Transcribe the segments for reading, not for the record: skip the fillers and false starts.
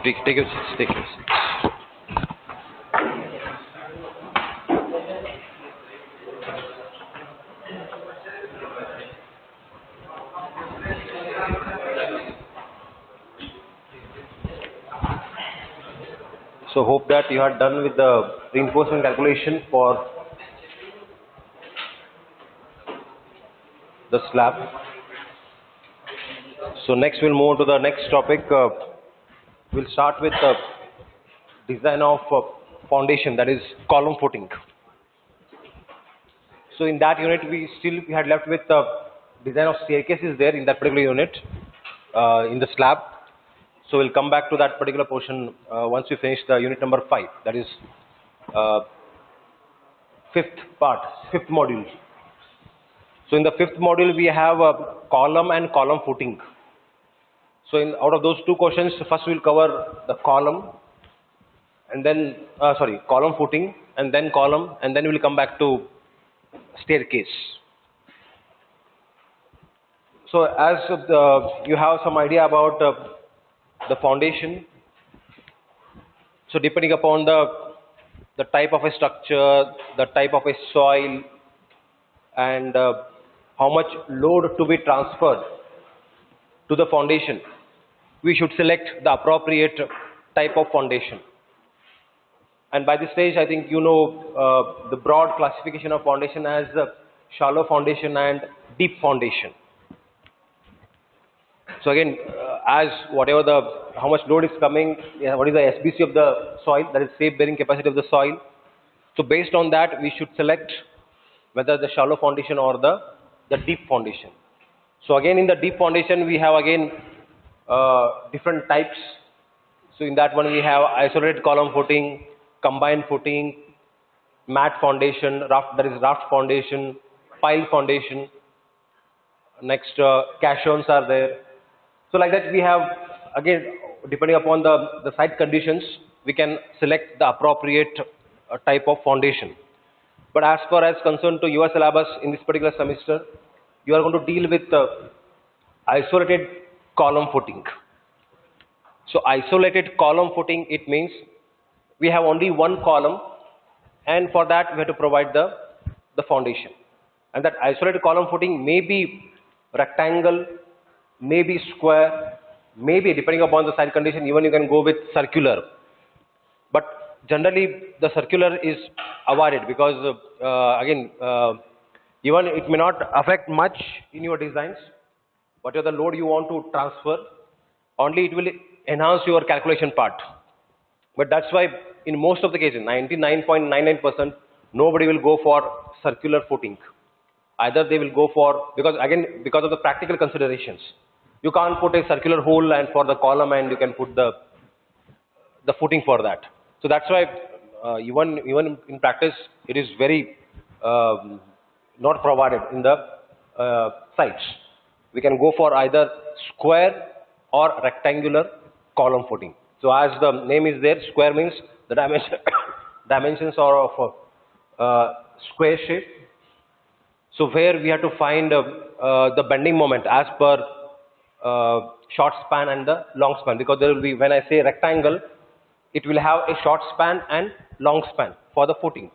Take your seats. Take your seats. So hope that you are done with the reinforcement calculation for the slab. So next we'll move to the next topic. We'll start with the design of foundation, that is column footing. So in that unit we had left with the design of staircases there in that particular unit in the slab. So we'll come back to that particular portion once we finish the unit number 5, that is fifth module. So in the fifth module we have a column and column footing. So out of those two questions, first we'll cover the column and then column footing and then column, and then we'll come back to staircase. So as you have some idea about the foundation, so depending upon the type of a structure, the type of a soil, and how much load to be transferred to the foundation, we should select the appropriate type of foundation. And by this stage, I think you know the broad classification of foundation as shallow foundation and deep foundation. So again, as how much load is coming, what is the SBC of the soil, that is safe bearing capacity of the soil. So based on that, we should select whether the shallow foundation or the deep foundation. So again, in the deep foundation, we have again different types. So in that one, we have isolated column footing, combined footing, mat foundation, raft foundation, pile foundation. Next, caissons are there. So like that, we have again, depending upon the site conditions, we can select the appropriate type of foundation. But as far as concerned to your syllabus in this particular semester, you are going to deal with isolated column footing. So isolated column footing, it means we have only one column, and for that we have to provide the foundation. And that isolated column footing may be rectangle, may be square, maybe depending upon the site condition, even you can go with circular. But generally the circular is avoided because even it may not affect much in your designs. Whatever the load you want to transfer, only it will enhance your calculation part. But that's why in most of the cases, 99.99%, nobody will go for circular footing. Either they will go for, because of the practical considerations, you can't put a circular hole and for the column and you can put the footing for that. So that's why even in practice, it is very not provided in the sites. We can go for either square or rectangular column footing. So as the name is there, square means the dimensions are of square shape. So where we have to find the bending moment as per short span and the long span, because there will be, when I say rectangle, it will have a short span and long span for the footing.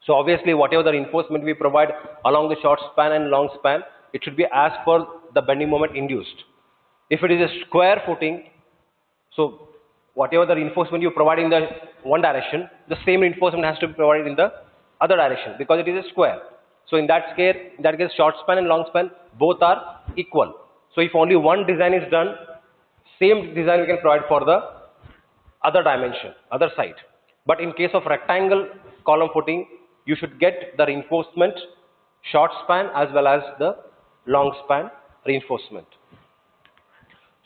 So obviously whatever the reinforcement we provide along the short span and long span, it should be as per the bending moment induced. If it is a square footing, so whatever the reinforcement you provide in the one direction, the same reinforcement has to be provided in the other direction because it is a square. So in that case, short span and long span both are equal. So if only one design is done, same design we can provide for the other dimension, other side. But in case of rectangle column footing, you should get the reinforcement short span as well as the long span reinforcement.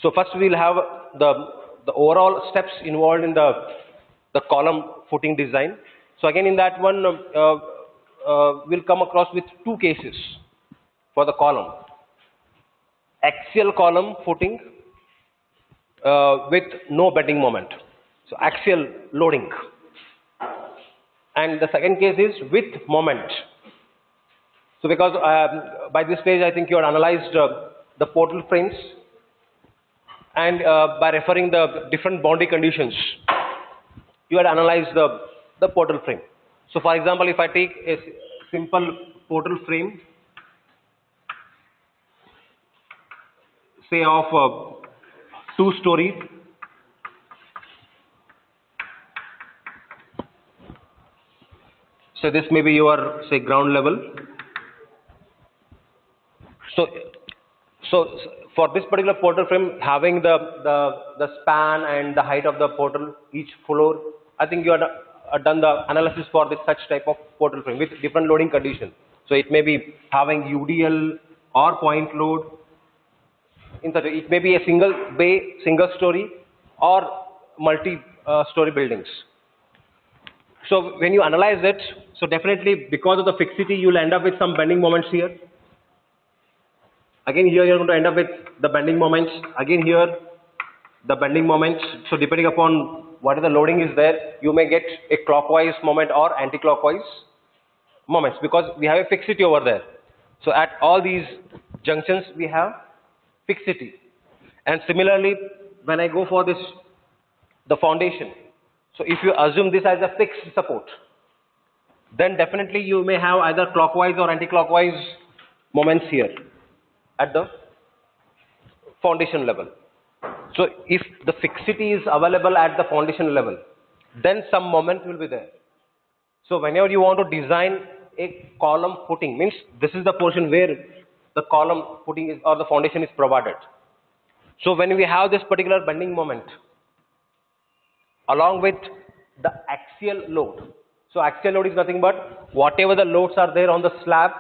So first we will have the overall steps involved in the column footing design. So again in that one, we'll come across with two cases for the column. Axial column footing with no bending moment. So axial loading. And the second case is with moment. So because by this stage I think you have analyzed the portal frames and by referring the different boundary conditions, you had analyzed the portal frame. So for example, if I take a simple portal frame, say of 2 stories, so this may be your, say, ground level. So for this particular portal frame, having the span and the height of the portal, each floor, I think you had done the analysis for this such type of portal frame with different loading conditions. So it may be having UDL or point load. In such it may be a single bay, single story, or multi story buildings. So when you analyze it, so definitely because of the fixity, you will end up with some bending moments here. Again, here you are going to end up with the bending moments. Again, here the bending moments. So depending upon what the loading is there, you may get a clockwise moment or anti-clockwise moments because we have a fixity over there. So at all these junctions, we have fixity. And similarly, when I go for this, the foundation. So if you assume this as a fixed support, then definitely you may have either clockwise or anti-clockwise moments here at the foundation level. So if the fixity is available at the foundation level, then some moment will be there. So whenever you want to design a column footing, means this is the portion where the column footing is or the foundation is provided. So when we have this particular bending moment along with the axial load. So axial load is nothing but whatever the loads are there on the slab,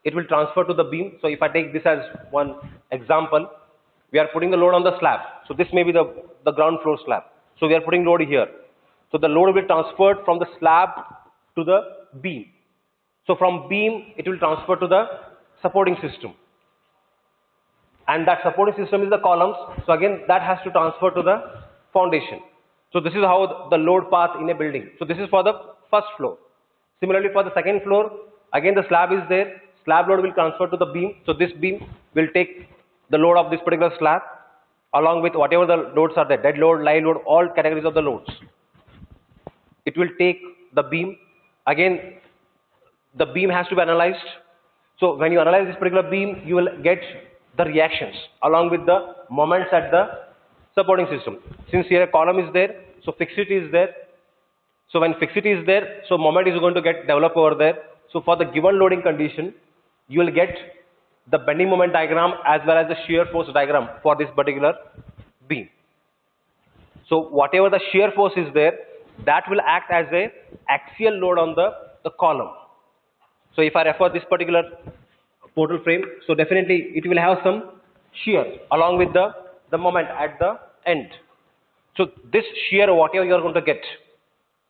it will transfer to the beam. So if I take this as one example, we are putting the load on the slab. So this may be the ground floor slab. So we are putting load here. So the load will be transferred from the slab to the beam. So from beam, it will transfer to the supporting system. And that supporting system is the columns. So again, that has to transfer to the foundation. So this is how the load path in a building. So this is for the first floor. Similarly, for the second floor, again the slab is there. Slab load will transfer to the beam. So this beam will take the load of this particular slab along with whatever the loads are there, dead load, live load, all categories of the loads. It will take the beam. Again, the beam has to be analyzed. So when you analyze this particular beam, you will get the reactions along with the moments at the supporting system. Since here a column is there, so fixity is there. So when fixity is there, so moment is going to get developed over there. So for the given loading condition, you will get the bending moment diagram as well as the shear force diagram for this particular beam. So whatever the shear force is there, that will act as a axial load on the column. So if I refer this particular portal frame, so definitely it will have some shear along with the moment at the end. So this shear, whatever you are going to get,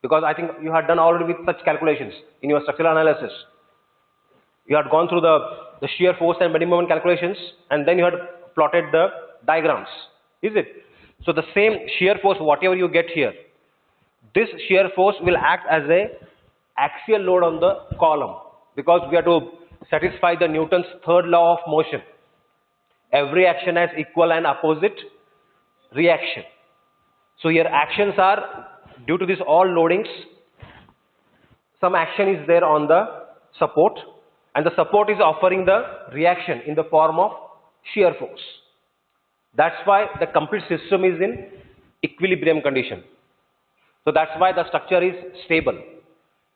because I think you had done already with such calculations in your structural analysis. You had gone through the shear force and bending moment calculations, and then you had plotted the diagrams, is it? So the same shear force, whatever you get here, this shear force will act as a axial load on the column, because we have to satisfy the Newton's third law of motion. Every action has equal and opposite reaction. So here actions are due to this all loadings. Some action is there on the support, and the support is offering the reaction in the form of shear force. That's why the complete system is in equilibrium condition. So that's why the structure is stable.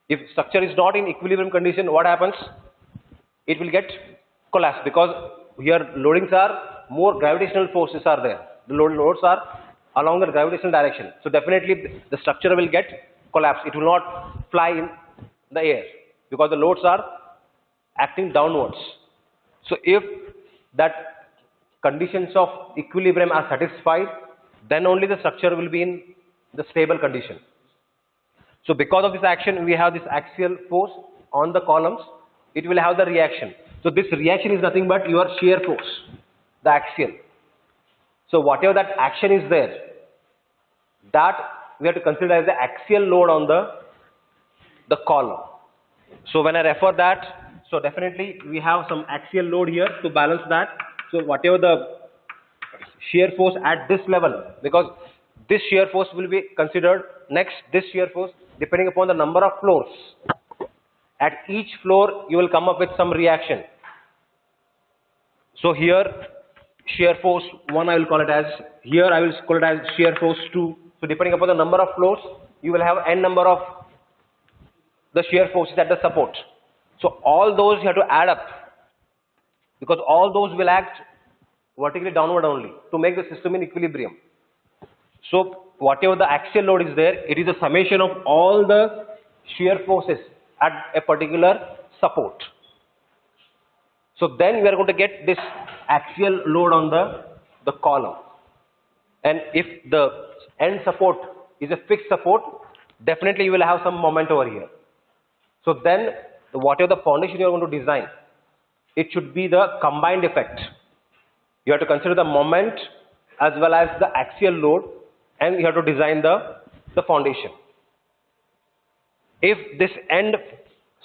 If structure is not in equilibrium condition, what happens? It will get collapsed, because here loadings are more gravitational forces are there. The loads are along the gravitational direction. So definitely the structure will get collapsed. It will not fly in the air because the loads are acting downwards. So if that conditions of equilibrium are satisfied, then only the structure will be in the stable condition. So because of this action, we have this axial force on the columns. It will have the reaction. So this reaction is nothing but your shear force, the axial. So whatever that action is there, that we have to consider as the axial load on the column. So when I refer that, so definitely we have some axial load here to balance that. So whatever the shear force at this level, because this shear force will be considered next this shear force depending upon the number of floors. At each floor you will come up with some reaction. So here shear force 1 I will call it as, here I will call it as shear force 2. So depending upon the number of floors you will have n number of the shear forces at the support. So all those you have to add up, because all those will act vertically downward only to make the system in equilibrium. So whatever the axial load is there, it is a summation of all the shear forces at a particular support. So then we are going to get this axial load on the column. And if the end support is a fixed support, definitely you will have some moment over here. So then whatever the foundation you are going to design, it should be the combined effect. You have to consider the moment as well as the axial load, and you have to design the foundation. If this end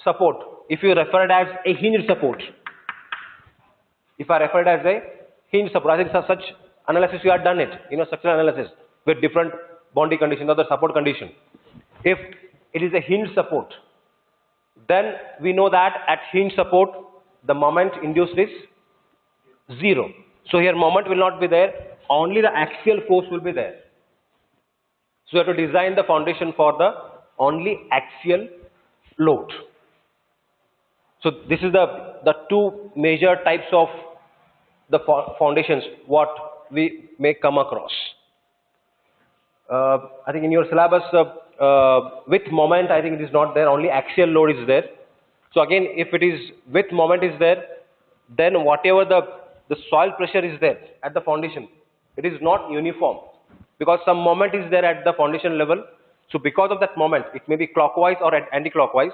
support, if you refer it as a hinge support, if I refer it as a hinge support, I think such analysis you have done it, structural analysis with different boundary conditions or the support condition. If it is a hinge support, then we know that at hinge support the moment induced is 0. So here moment will not be there, only the axial force will be there. So you have to design the foundation for the only axial load. So this is the two major types of the foundations what we may come across. I think in your syllabus with moment, I think it is not there, only axial load is there. So again, if it is with moment is there, then whatever the soil pressure is there at the foundation, it is not uniform, because some moment is there at the foundation level. So because of that moment, it may be clockwise or anti-clockwise,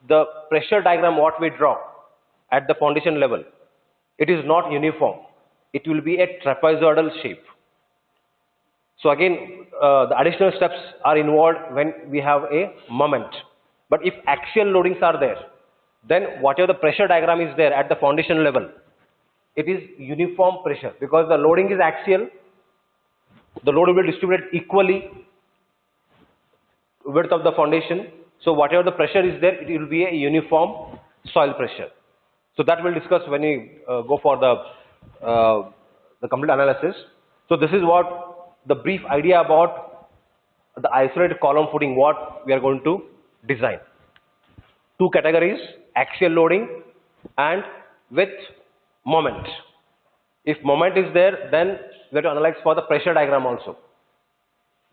the pressure diagram what we draw at the foundation level, it is not uniform. It will be a trapezoidal shape. So again, the additional steps are involved when we have a moment. But if axial loadings are there, then whatever the pressure diagram is there at the foundation level, it is uniform pressure, because the loading is axial. The load will be distributed equally width of the foundation. So whatever the pressure is there, it will be a uniform soil pressure. So that we'll discuss when we go for the complete analysis. So this is what the brief idea about the isolated column footing what we are going to design. Two categories, axial loading and with moment. If moment is there, then we have to analyze for the pressure diagram also,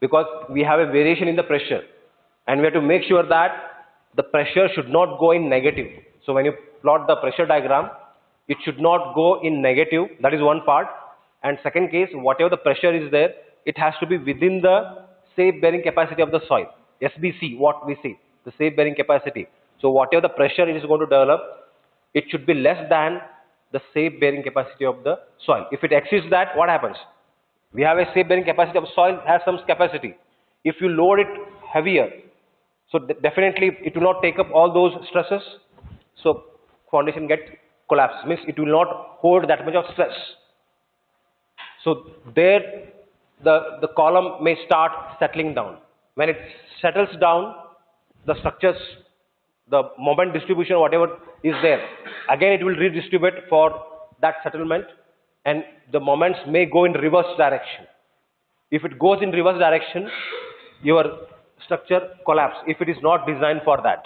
because we have a variation in the pressure and we have to make sure that the pressure should not go in negative. So when you plot the pressure diagram, it should not go in negative. That is one part. And second case, whatever the pressure is there, it has to be within the safe bearing capacity of the soil. SBC, what we say, the safe bearing capacity. So whatever the pressure it is going to develop, it should be less than the safe bearing capacity of the soil. If it exceeds that, what happens? We have a safe bearing capacity of soil, has some capacity. If you load it heavier, so definitely it will not take up all those stresses. So foundation get collapsed, means it will not hold that much of stress. So there the column may start settling down. When it settles down, the structures, the moment distribution, whatever is there, again it will redistribute for that settlement, and the moments may go in reverse direction. If it goes in reverse direction, your structure collapse if it is not designed for that.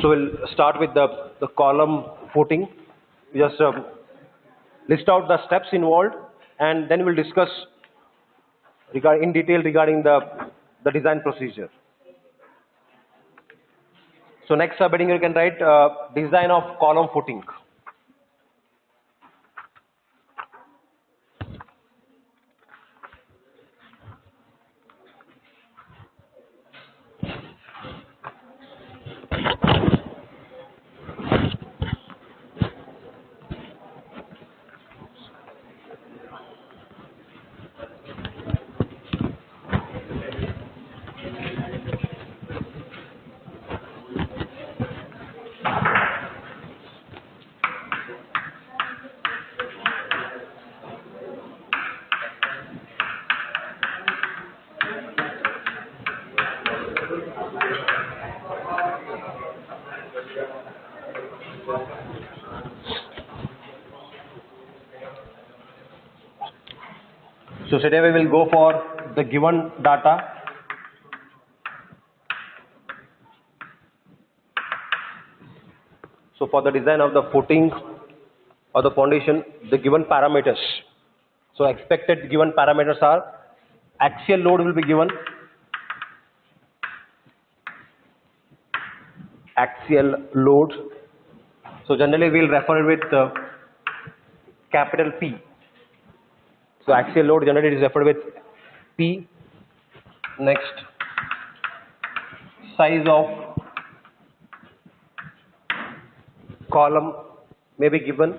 So we'll start with the column footing. Just list out the steps involved, and then we'll discuss in detail regarding the design procedure. So next subheading you can write design of column footing. So straight away we will go for the given data. So for the design of the footing or the foundation, the given parameters. So expected given parameters are axial load will be given, axial load. So generally we will refer it with capital P. So axial load generally is referred with P. Next, size of column may be given.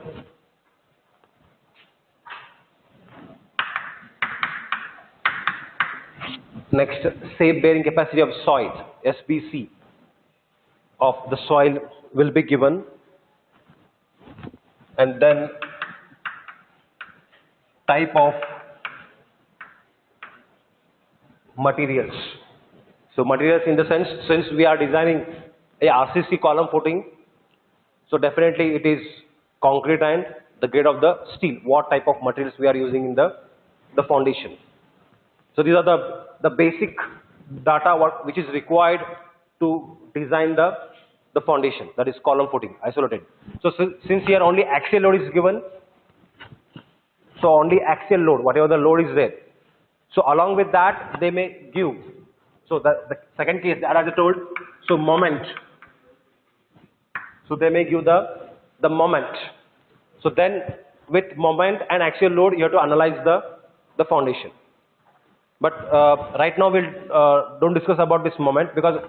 Next, safe bearing capacity of soil, SBC, of the soil will be given. And then type of materials. So materials in the sense, since we are designing a RCC column footing, so definitely it is concrete and the grade of the steel, what type of materials we are using in the foundation. So these are the basic data which is required to design the foundation, that is column footing, isolated. So since here only axial load is given, so only axial load, whatever the load is there. So along with that, they may give. So the second case, as I told, so moment. So they may give the moment. So then with moment and axial load, you have to analyze the foundation. But right now we'll don't discuss about this moment because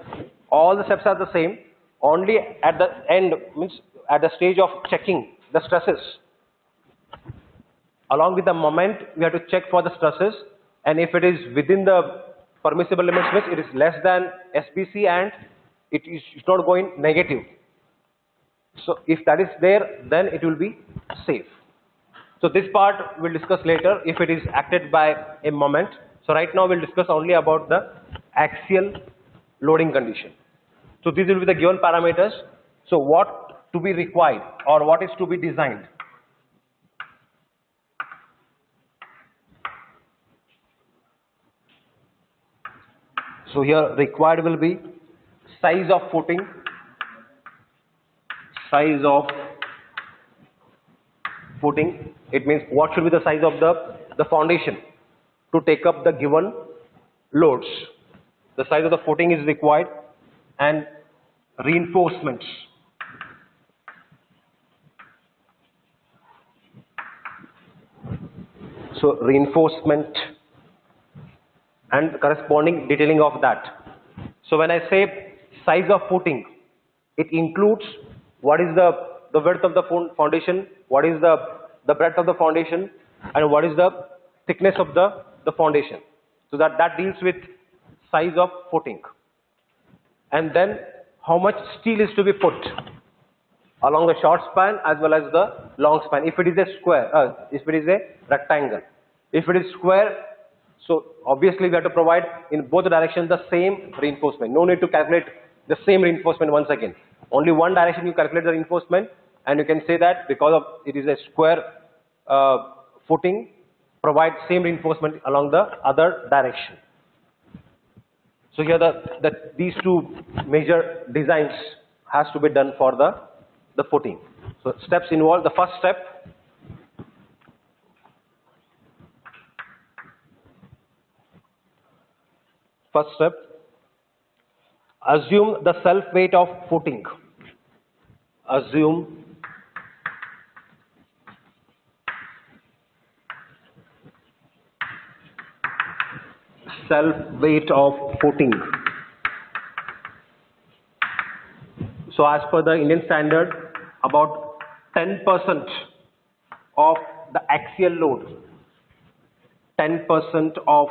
all the steps are the same. Only at the end, means at the stage of checking the stresses. Along with the moment, we have to check for the stresses, and if it is within the permissible limits, means it is less than SBC and it is not going negative. So if that is there, then it will be safe. So this part we'll discuss later if it is acted by a moment. So right now we'll discuss only about the axial loading condition. So these will be the given parameters. So what to be required or what is to be designed. So here required will be size of footing, size of footing. It means what should be the size of the foundation to take up the given loads. The size of the footing is required, and reinforcements. So reinforcement and corresponding detailing of that. So when I say size of footing, it includes what is the width of the foundation, what is the breadth of the foundation, and what is the thickness of the foundation. So that deals with size of footing. And then how much steel is to be put along the short span as well as the long span. If it is a square, if it is a rectangle. If it is square, so obviously we have to provide in both the directions the same reinforcement. No need to calculate the same reinforcement once again. Only one direction you calculate the reinforcement, and you can say that because of it is a square footing, provide same reinforcement along the other direction. So here these two major designs has to be done for the footing. So steps involved. The first step, assume the self weight of footing. Assume self weight of footing. So as per the Indian standard, about 10% of the axial load, 10% of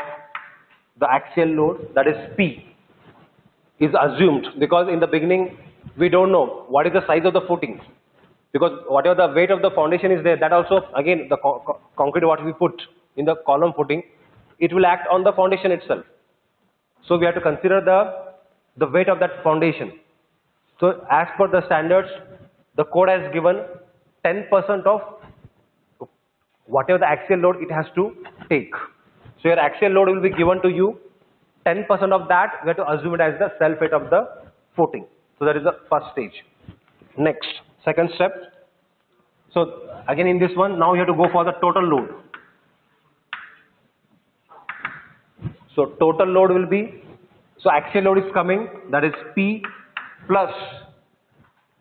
the axial load, that is P, is assumed, because in the beginning we don't know what is the size of the footing, because whatever the weight of the foundation is there, that also again the concrete what we put in the column footing, it will act on the foundation itself. So we have to consider the weight of that foundation. So as per the standards, the code has given 10% of whatever the axial load it has to take. So your axial load will be given to you. 10% of that, we have to assume it as the self-weight of the footing. So that is the first stage. Next, second step. So again in this one, now you have to go for the total load. So total load will be, so axial load is coming, that is P plus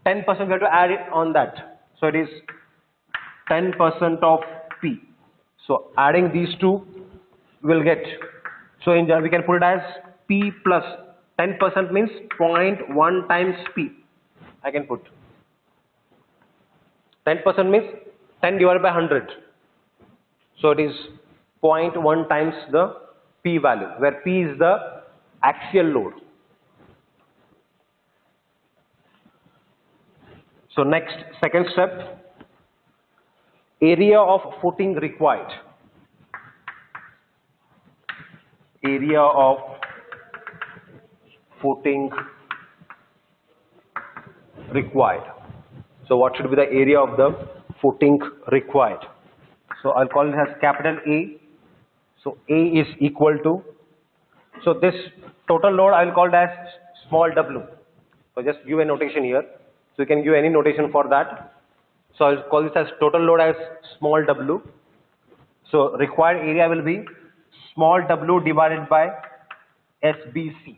10% we have to add it on that. So it is 10% of P. So adding these two will get, so in we can put it as P plus 10% means 0.1 times P. I can put 10% means 10 divided by 100. So it is 0.1 times the P value, where P is the axial load. So next, second step, area of footing required. Area of footing required. So what should be the area of the footing required? So I'll call it as capital A. So A is equal to, so this total load I will call it as small w. So just give a notation here. So you can give any notation for that. So I'll call this as total load as small w. So required area will be small w divided by SBC.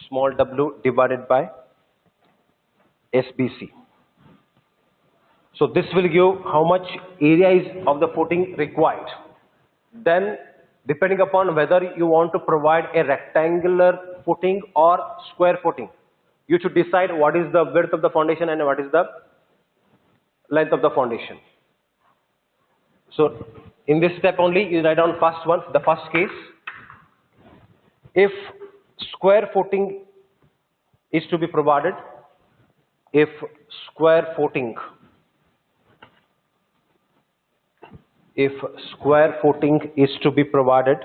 Small w divided by SBC. So this will give how much area is of the footing required. Then depending upon whether you want to provide a rectangular footing or square footing, you should decide what is the width of the foundation and what is the length of the foundation. So in this step only, you write down first one, the first case. If square footing is to be provided, if square footing is to be provided,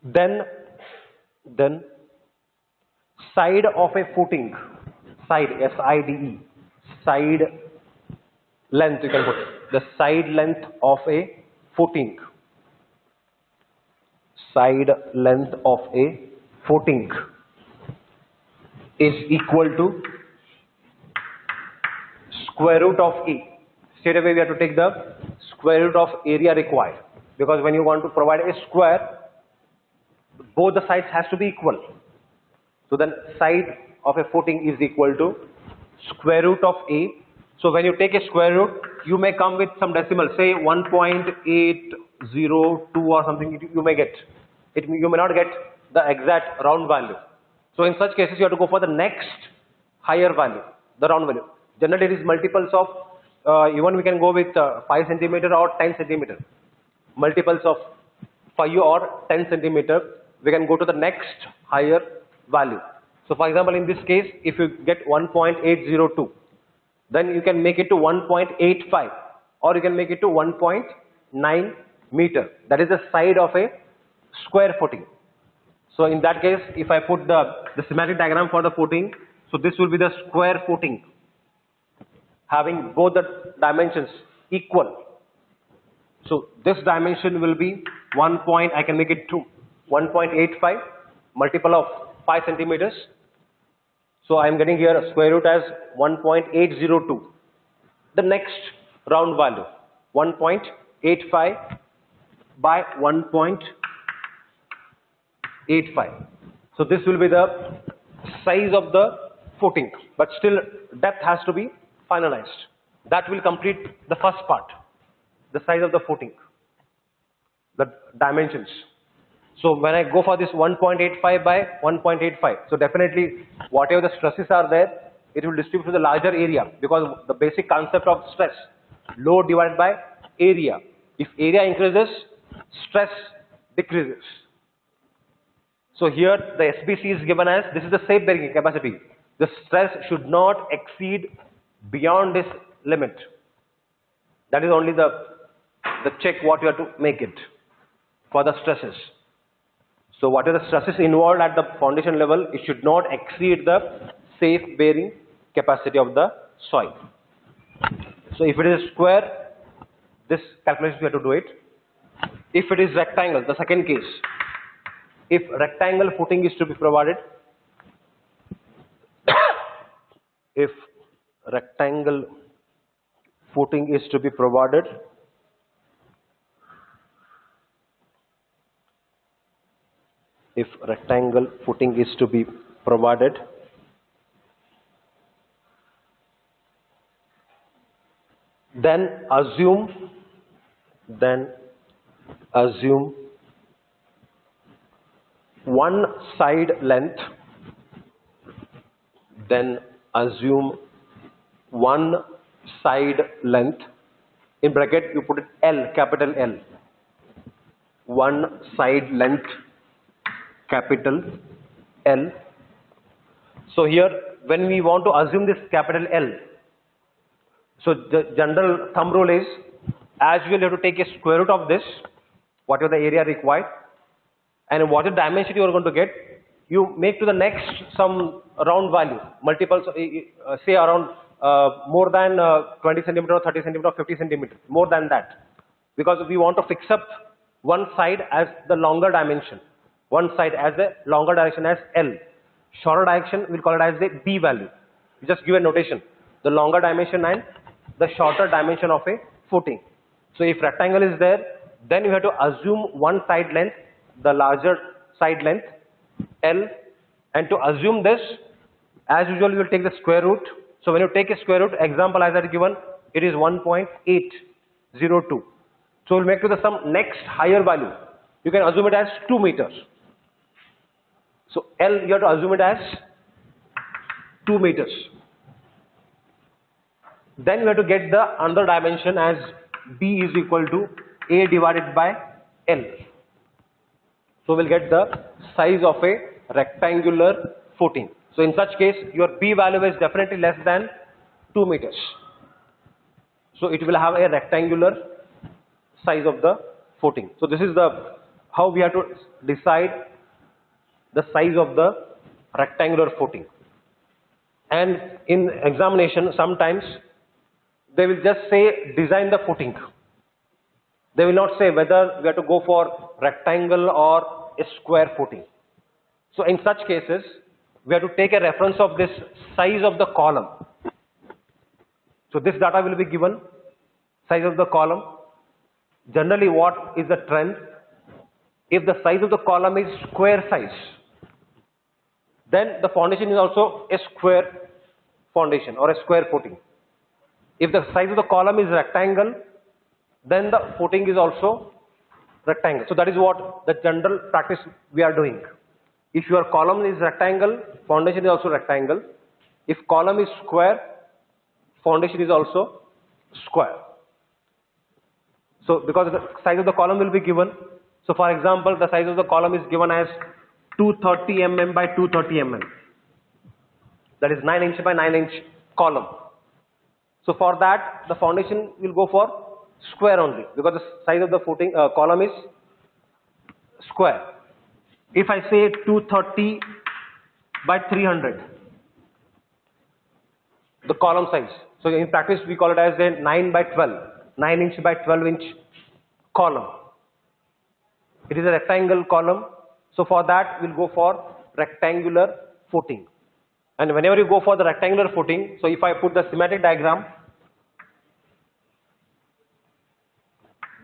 then side of a footing, side, S-I-D-E, side length, you can put the side length of a footing, side length of a footing is equal to square root of A. Straight away we have to take the square root of area required, because when you want to provide a square, both the sides has to be equal. So then side of a footing is equal to square root of A. So when you take a square root, you may come with some decimal, say 1.802 or something you may get. You may not get the exact round value. So in such cases you have to go for the next higher value, the round value. Generally it is multiples of, even we can go with 5 centimeter or 10 centimeter. Multiples of 5 or 10 centimeter, we can go to the next higher value. So for example, in this case, if you get 1.802, then you can make it to 1.85 or you can make it to 1.9 meter. That is the side of a square footing. So in that case, if I put the schematic diagram for the footing, so this will be the square footing, having both the dimensions equal. So this dimension will be I can make it to 1.85 multiple of 5 centimeters. So I am getting here a square root as 1.802. The next round value, 1.85 by 1.85. So this will be the size of the footing, but still depth has to be finalized. That will complete the first part, the size of the footing, the dimensions. So when I go for this 1.85 by 1.85, so definitely whatever the stresses are there, it will distribute to the larger area, because the basic concept of stress, load divided by area. If area increases, stress decreases. So here the SBC is given as, this is the safe bearing capacity. The stress should not exceed beyond this limit. That is only the check what you have to make it for the stresses. So whatever the stresses involved at the foundation level, it should not exceed the safe bearing capacity of the soil. So if it is square, this calculation we have to do it. If it is rectangle, the second case, if rectangle footing is to be provided, if rectangle footing is to be provided, if rectangle footing is to be provided, then assume one side length, in bracket you put it L, capital L, one side length, capital L. So here when we want to assume this capital L, so the general thumb rule is, as usual you have to take a square root of this, whatever the area required, and whatever dimension you are going to get, you make to the next some round value, multiples, say around more than 20 centimeter or 30 centimeter or 50 centimeter, more than that, because we want to fix up one side as the longer dimension, one side as the longer direction as L, shorter direction we'll call it as the B value. You just give a notation, the longer dimension and the shorter dimension of a footing. So if rectangle is there, then you have to assume one side length, the larger side length L, and to assume this, as usual you will take the square root. So when you take a square root, example as I had given, it is 1.802. So we'll make to the some next higher value, you can assume it as 2 meters. So L you have to assume it as 2 meters. Then you have to get the another dimension as B is equal to A divided by L. So we'll get the size of a rectangular footing. So in such case, your B value is definitely less than 2 meters. So it will have a rectangular size of the footing. So this is the how we have to decide the size of the rectangular footing. And in examination, sometimes they will just say design the footing. They will not say whether we have to go for rectangle or a square footing. So in such cases, we have to take a reference of this size of the column. So this data will be given, size of the column. Generally what is the trend? If the size of the column is square size, then the foundation is also a square foundation or a square footing. If the size of the column is rectangle, then the footing is also rectangle. So that is what the general practice we are doing. If your column is rectangle, foundation is also rectangle. If column is square, foundation is also square. So because the size of the column will be given, so for example the size of the column is given as 230 mm by 230 mm. That is 9 inch by 9 inch column. So for that the foundation will go for square only, because the size of the footing column is square. If I say 230 by 300, the column size. So in practice we call it as a 9 by 12, 9 inch by 12 inch column. It is a rectangle column. So for that we'll go for rectangular footing. And whenever you go for the rectangular footing, so if I put the schematic diagram,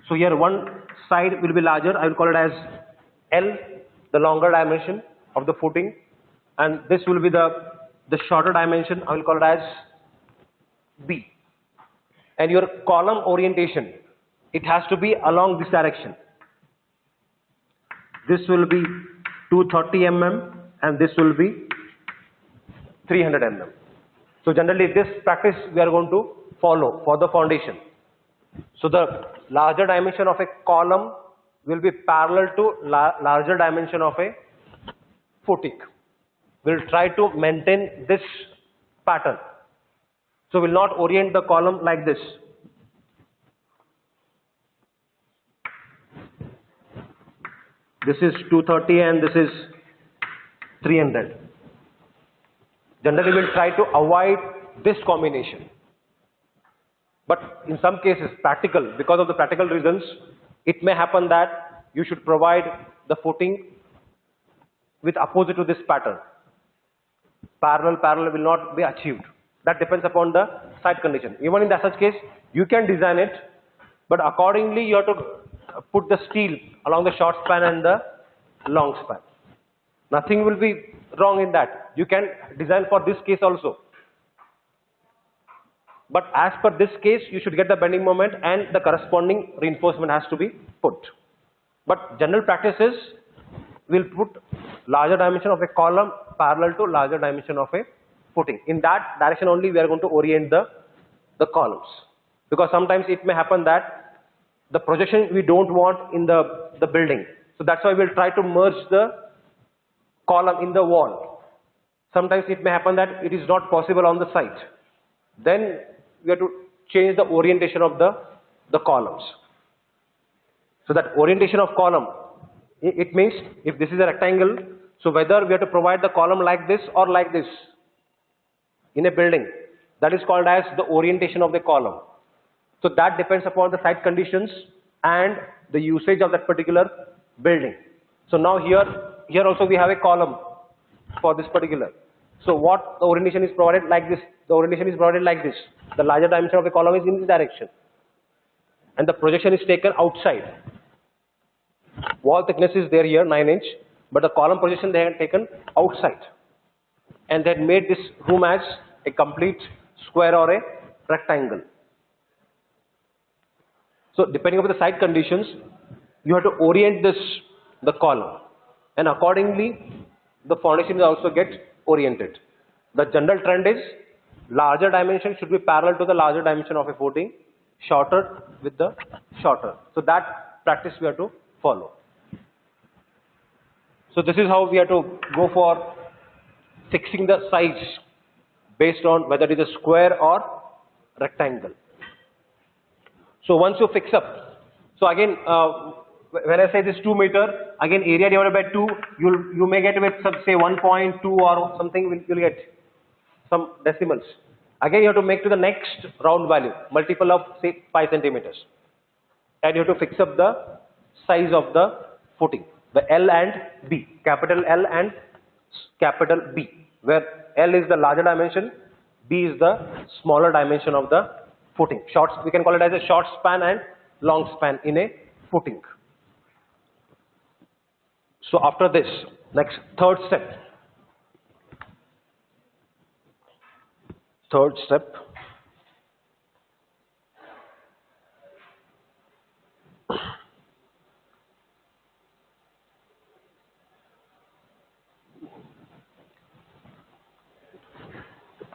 so here one side will be larger, I will call it as L, the longer dimension of the footing, and this will be the shorter dimension, I will call it as B. And your column orientation, it has to be along this direction. This will be 230 mm and this will be 300 mm. So generally this practice we are going to follow for the foundation. So the larger dimension of a column will be parallel to larger dimension of a footing. We will try to maintain this pattern. So we will not orient the column like this. This is 230 and this is 300. Generally we will try to avoid this combination. But in some cases, practical, because of the practical reasons, it may happen that you should provide the footing with opposite to this pattern. Parallel will not be achieved. That depends upon the site condition. Even in that such case, you can design it, but accordingly you have to put the steel along the short span and the long span. Nothing will be wrong in that. You can design for this case also. But as per this case, you should get the bending moment and the corresponding reinforcement has to be put. But general practice is, we'll put larger dimension of a column parallel to larger dimension of a footing. In that direction only we are going to orient the columns. Because sometimes it may happen that the projection we don't want in the building. So that's why we'll try to merge the column in the wall. Sometimes it may happen that it is not possible on the site. Then we have to change the orientation of the columns. So that orientation of column, it means if this is a rectangle, so whether we have to provide the column like this or like this in a building, that is called as the orientation of the column. So that depends upon the site conditions and the usage of that particular building. So now here also we have a column for this particular. So what the orientation is provided like this, the orientation is provided like this. The larger dimension of the column is in this direction. And the projection is taken outside. Wall thickness is there here, 9 inch, but the column projection they had taken outside. And they had made this room as a complete square or a rectangle. So depending upon the site conditions, you have to orient the column. And accordingly, the foundation will also get oriented. The general trend is larger dimension should be parallel to the larger dimension of a footing, shorter with the shorter. So that practice we have to follow. So this is how we have to go for fixing the size based on whether it is a square or rectangle. So once you fix up, so again when I say this 2 meter, again area divided by 2, you may get with some say 1.2 or something, you'll get some decimals. Again you have to make to the next round value, multiple of say 5 centimeters. And you have to fix up the size of the footing, the L and B, capital L and capital B, where L is the larger dimension, B is the smaller dimension of the footing. We can call it as a short span and long span in a footing. So after this, next third step.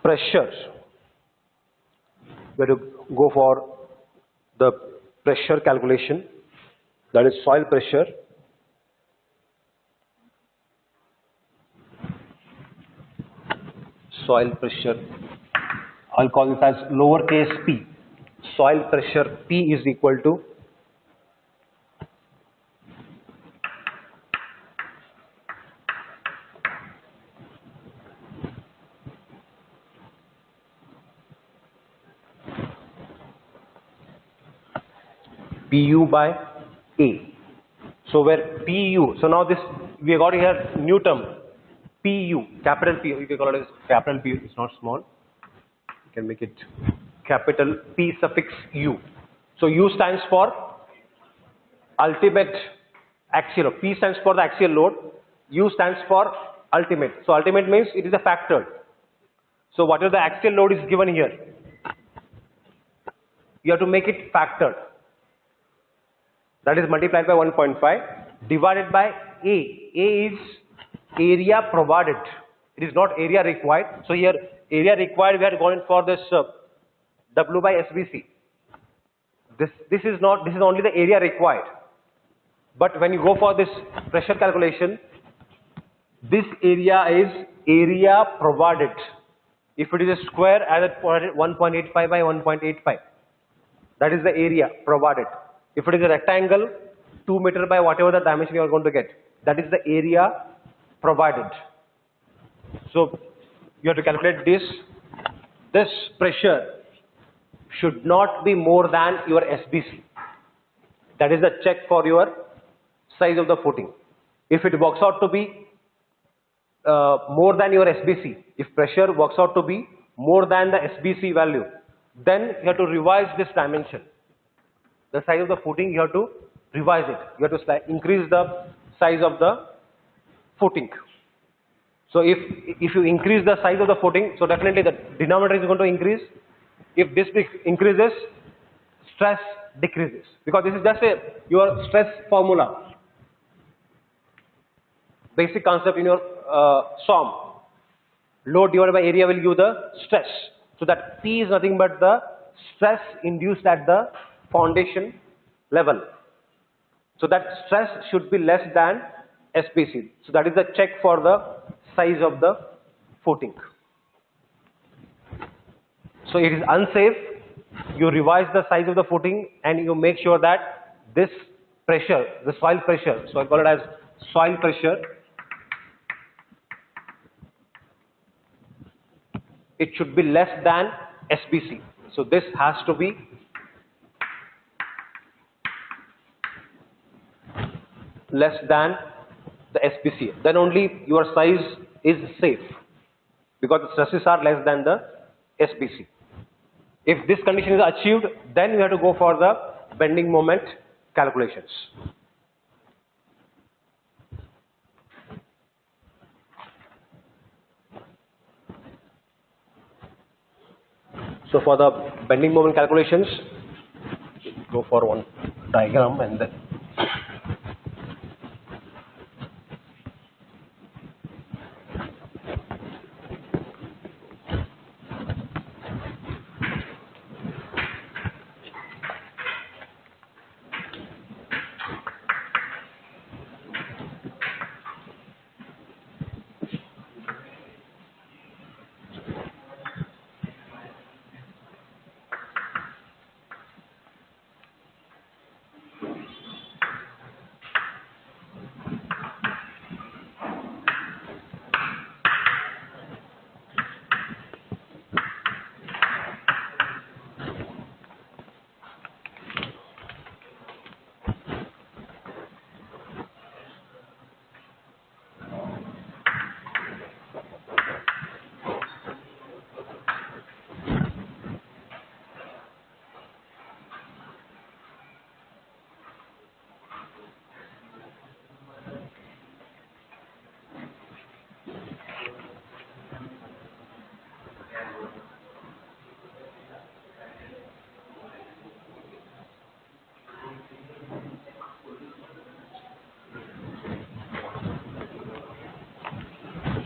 Pressure. We have to go for the pressure calculation, that is soil pressure. Soil pressure, I'll call this as lowercase p. Soil pressure P is equal to PU by A. So where PU, so now this we got here new term. PU, capital P, you can call it as capital P, it's not small. You can make it capital P suffix U. So U stands for ultimate axial load. P stands for the axial load. U stands for ultimate. So ultimate means it is a factor. So whatever the axial load is given here, you have to make it factored. That is multiplied by 1.5 divided by A. A is area provided. It is not area required. So here area required we are going for this W by SBC. This is only the area required. But when you go for this pressure calculation, this area is area provided. If it is a square, as at 1.85 by 1.85, that is the area provided. If it is a rectangle, 2 meter by whatever the dimension you are going to get, that is the area provided. So you have to calculate this. This pressure should not be more than your SBC. That is the check for your size of the footing. If it works out to be more than your SBC, if pressure works out to be more than the SBC value, then you have to revise this dimension. The size of the footing, you have to revise it. You have to increase the size of the footing. So if you increase the size of the footing, so definitely the denominator is going to increase. If this increases, stress decreases, because this is just your stress formula. Basic concept in your SOM. Load divided by area will give you the stress. So that P is nothing but the stress induced at the foundation level. So that stress should be less than SBC. So that is the check for the size of the footing. So it is unsafe. You revise the size of the footing and you make sure that this pressure, the soil pressure, so I call it as soil pressure, it should be less than SBC. So this has to be less than the SBC. Then only your size is safe, because the stresses are less than the SBC. If this condition is achieved, then you have to go for the bending moment calculations. So for the bending moment calculations, go for one diagram and then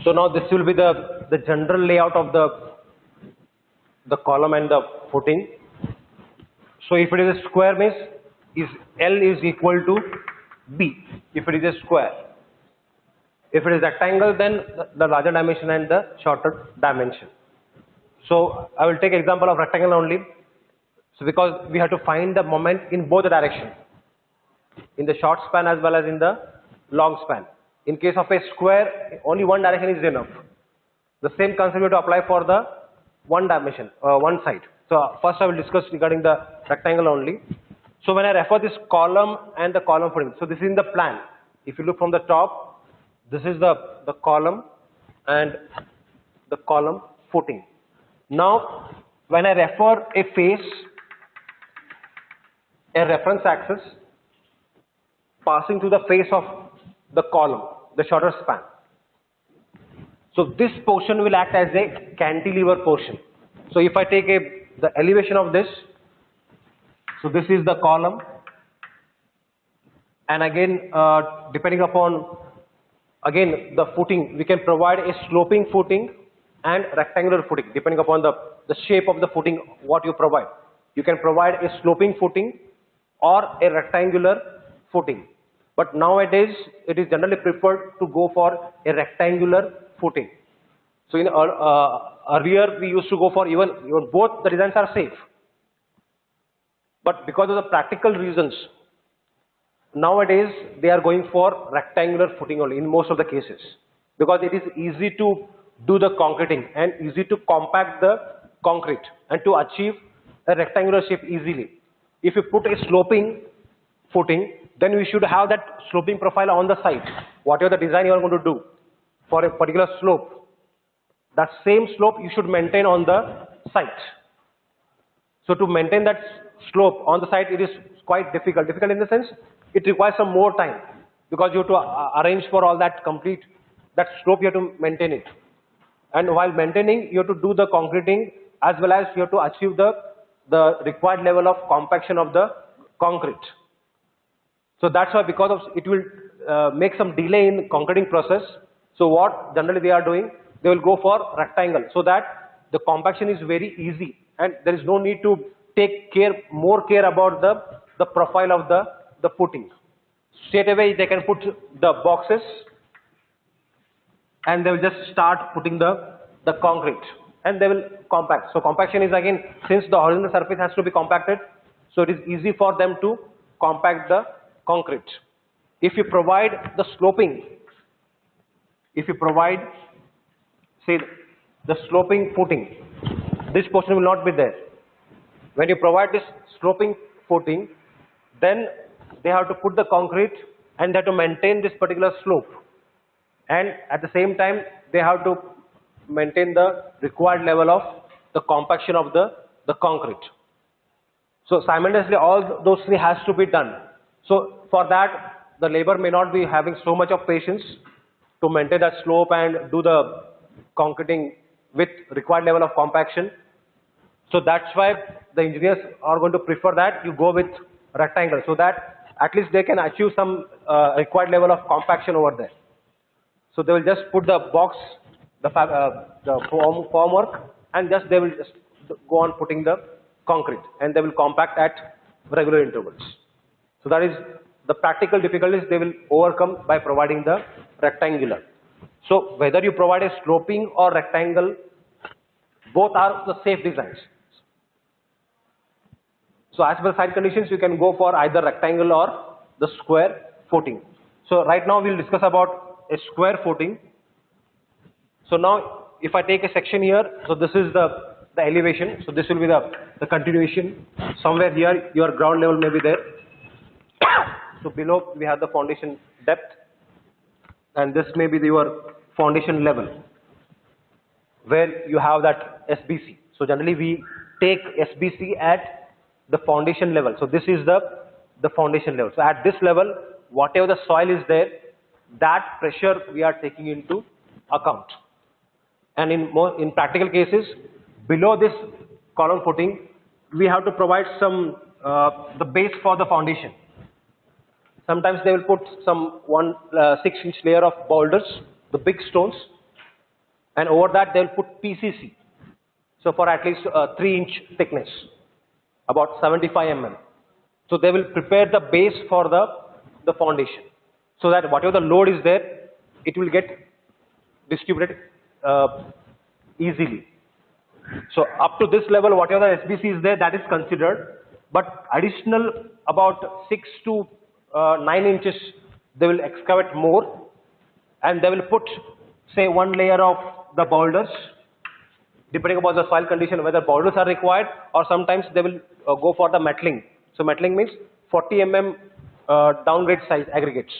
so now this will be the general layout of the column and the footing. So if it is a square, means is L is equal to B if it is a square. If it is rectangle, then the larger dimension and the shorter dimension. So I will take example of rectangle only. So because we have to find the moment in both the directions, in the short span as well as in the long span. In case of a square, only one direction is enough. The same concept we have to apply for the one dimension, one side. So first I will discuss regarding the rectangle only. So when I refer this column and the column footing, so this is in the plan. If you look from the top, this is the column and the column footing. Now when I refer a face, a reference axis passing to the face of the column, the shorter span. So this portion will act as a cantilever portion. So if I take the elevation of this, so this is the column, and again depending upon again the footing, we can provide a sloping footing and rectangular footing depending upon the shape of the footing what you provide. You can provide a sloping footing or a rectangular footing. But nowadays, it is generally preferred to go for a rectangular footing. So in earlier, we used to go for even both the designs are safe. But because of the practical reasons, nowadays they are going for rectangular footing only in most of the cases. Because it is easy to do the concreting and easy to compact the concrete and to achieve a rectangular shape easily. If you put a sloping footing, then we should have that sloping profile on the side. Whatever the design you are going to do for a particular slope, that same slope you should maintain on the site. So to maintain that slope on the site, it is quite difficult. Difficult in the sense, it requires some more time because you have to arrange for all that complete, that slope you have to maintain it. And while maintaining, you have to do the concreting as well as you have to achieve the required level of compaction of the concrete. So that's why, because of it will make some delay in concreting process. So what generally they are doing, they will go for rectangle so that the compaction is very easy and there is no need to take more care about the profile of the footing. Straight away they can put the boxes and they will just start putting the concrete and they will compact. So compaction is, again, since the horizontal surface has to be compacted, so it is easy for them to compact the concrete. If you provide the sloping, if you provide, say, the sloping footing, this portion will not be there. When you provide this sloping footing, then they have to put the concrete and they have to maintain this particular slope. And at the same time, they have to maintain the required level of the compaction of the concrete. So simultaneously, all those three has to be done. So for that, the labor may not be having so much of patience to maintain that slope and do the concreting with required level of compaction. So that's why the engineers are going to prefer that you go with rectangle, so that at least they can achieve some required level of compaction over there. So they will just put the box, the formwork, and just they will just go on putting the concrete, and they will compact at regular intervals. So that is the practical difficulties they will overcome by providing the rectangular. So whether you provide a sloping or rectangle, both are the safe designs. So as per site conditions, you can go for either rectangle or the square footing. So right now we'll discuss about a square footing. So now if I take a section here, so this is the elevation. So this will be the continuation. Somewhere here your ground level may be there. So below we have the foundation depth, and this may be your foundation level where you have that SBC. So generally we take SBC at the foundation level. So this is the foundation level. So at this level, whatever the soil is there, that pressure we are taking into account. And in practical cases, below this column footing, we have to provide some the base for the foundation. Sometimes they will put some 6-inch layer of boulders, the big stones, and over that they will put PCC. So for at least 3-inch thickness, about 75 mm. So they will prepare the base for the foundation, so that whatever the load is there, it will get distributed easily. So up to this level, whatever the SBC is there, that is considered. But additional about 6 to 9 inches, they will excavate more, and they will put, say, 1 layer of the boulders, depending upon the soil condition, whether boulders are required, or sometimes they will go for the metaling. So metaling means 40 mm downgrade size aggregates.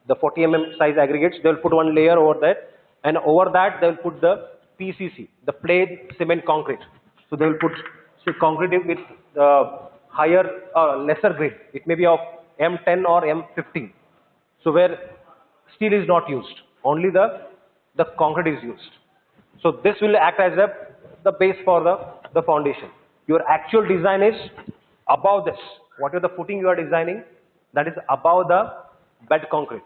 The 40 mm size aggregates, they will put 1 layer over there, and over that they will put the PCC, the plain cement concrete. So they will put, say, concrete with higher lesser grade. It may be of M10 or M15. So where steel is not used, only the concrete is used. So this will act as the base for the foundation. Your actual design is above this. Whatever the footing you are designing, that is above the bed concrete.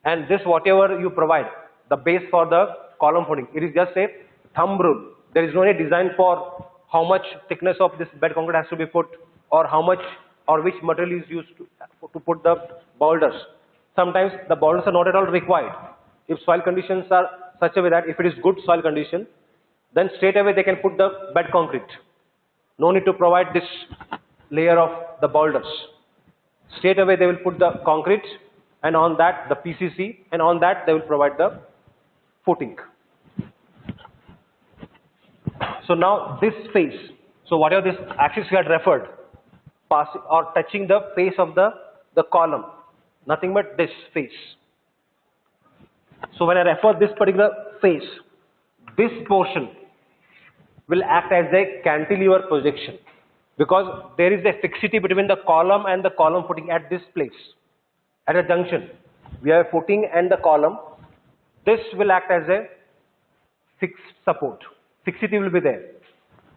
And this, whatever you provide, the base for the column footing, it is just a thumb rule. There is no any design for how much thickness of this bed concrete has to be put, or how much or which material is used to put the boulders. Sometimes the boulders are not at all required. If soil conditions are such a way that if it is good soil condition, then straight away they can put the bed concrete. No need to provide this layer of the boulders. Straight away they will put the concrete, and on that the PCC, and on that they will provide the footing. So now this phase, So whatever this axis we had referred, passing or touching the face of the column, nothing but this face. So when I refer this particular face, this portion will act as a cantilever projection, because there is a fixity between the column and the column footing at this place, at a junction. We have a footing and the column. This will act as a fixed support. Fixity will be there.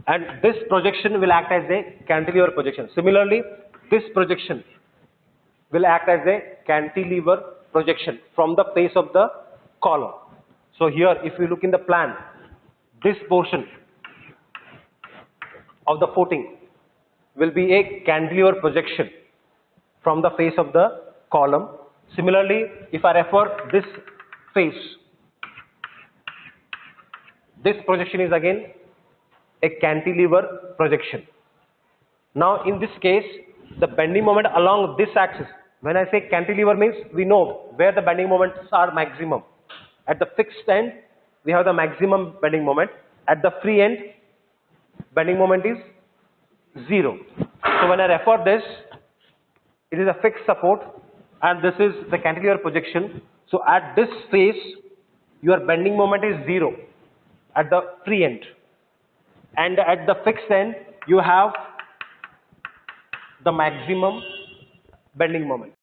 And this projection will act as a cantilever projection. Similarly, this projection will act as a cantilever projection from the face of the column. So here, if you look in the plan, this portion of the footing will be a cantilever projection from the face of the column. Similarly, if I refer this face, this projection is again a cantilever projection. Now in this case, the bending moment along this axis, when I say cantilever means we know where the bending moments are maximum. At the fixed end, we have the maximum bending moment. At the free end, bending moment is 0. So when I refer this, it is a fixed support and this is the cantilever projection. So at this face, your bending moment is 0 at the free end. And at the fixed end, you have the maximum bending moment.